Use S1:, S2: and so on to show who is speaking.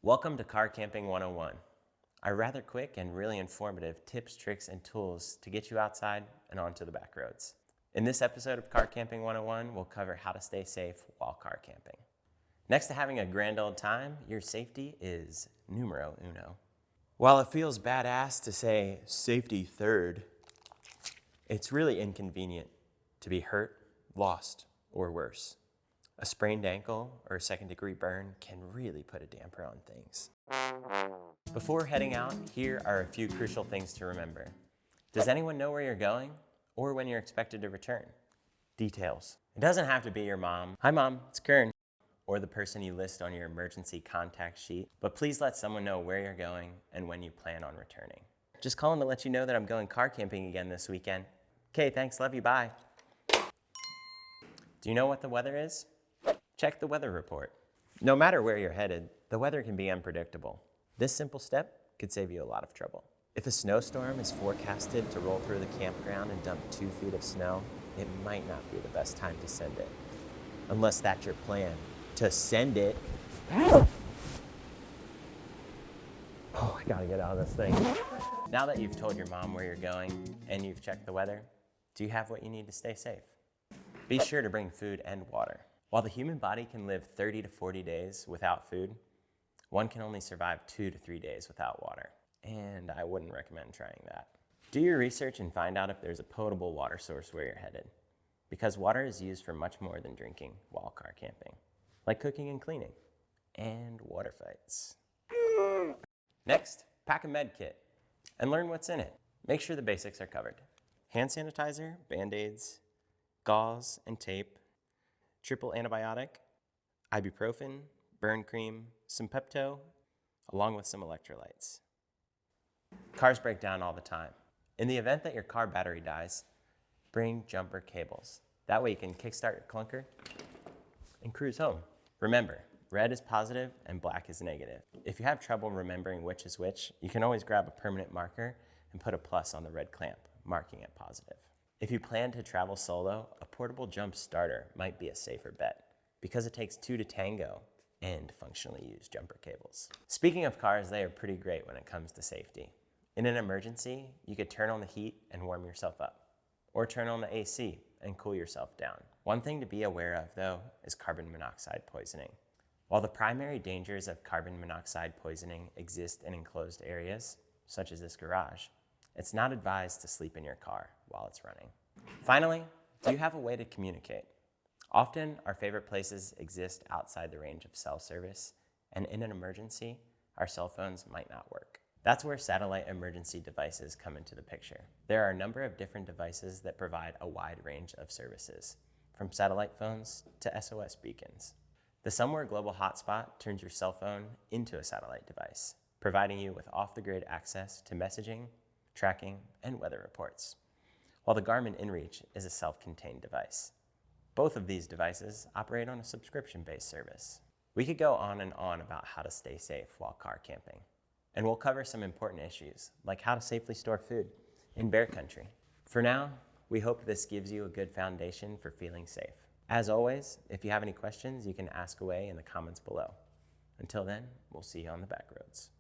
S1: Welcome to Car Camping 101, our rather quick and really informative tips, tricks, and tools to get you outside and onto the back roads. In this episode of Car Camping 101, we'll cover how to stay safe while car camping. Next to having a grand old time, your safety is numero uno. While it feels badass to say safety third, it's really inconvenient to be hurt, lost, or worse. A sprained ankle or a second-degree burn can really put a damper on things. Before heading out, here are a few crucial things to remember. Does anyone know where you're going or when you're expected to return? Details. It doesn't have to be your mom. Hi mom, it's Kern. Or the person you list on your emergency contact sheet, but please let someone know where you're going and when you plan on returning. Just calling to let you know that I'm going car camping again this weekend. Okay, thanks, love you, bye. Do you know what the weather is? Check the weather report. No matter where you're headed, the weather can be unpredictable. This simple step could save you a lot of trouble. If a snowstorm is forecasted to roll through the campground and dump 2 feet of snow, it might not be the best time to send it. Unless that's your plan, to send it. Oh, I gotta get out of this thing. Now that you've told your mom where you're going and you've checked the weather, do you have what you need to stay safe? Be sure to bring food and water. While the human body can live 30 to 40 days without food, one can only survive 2 to 3 days without water. And I wouldn't recommend trying that. Do your research and find out if there's a potable water source where you're headed, because water is used for much more than drinking while car camping, like cooking and cleaning, and water fights. Next, pack a med kit and learn what's in it. Make sure the basics are covered. Hand sanitizer, Band-Aids, gauze and tape, triple antibiotic, ibuprofen, burn cream, some Pepto, along with some electrolytes. Cars break down all the time. In the event that your car battery dies, bring jumper cables. That way you can kickstart your clunker and cruise home. Remember, red is positive and black is negative. If you have trouble remembering which is which, you can always grab a permanent marker and put a plus on the red clamp, marking it positive. If you plan to travel solo, a portable jump starter might be a safer bet because it takes 2 to tango and functionally used jumper cables. Speaking of cars, they are pretty great when it comes to safety. In an emergency, you could turn on the heat and warm yourself up, or turn on the AC and cool yourself down. One thing to be aware of, though, is carbon monoxide poisoning. While the primary dangers of carbon monoxide poisoning exist in enclosed areas, such as this garage, it's not advised to sleep in your car while it's running. Finally, do you have a way to communicate? Often, our favorite places exist outside the range of cell service, and in an emergency, our cell phones might not work. That's where satellite emergency devices come into the picture. There are a number of different devices that provide a wide range of services, from satellite phones to SOS beacons. The Somewhere Global Hotspot turns your cell phone into a satellite device, providing you with off-the-grid access to messaging, tracking, and weather reports, while the Garmin InReach is a self-contained device. Both of these devices operate on a subscription-based service. We could go on and on about how to stay safe while car camping, and we'll cover some important issues, like how to safely store food in bear country. For now, we hope this gives you a good foundation for feeling safe. As always, if you have any questions, you can ask away in the comments below. Until then, we'll see you on the back roads.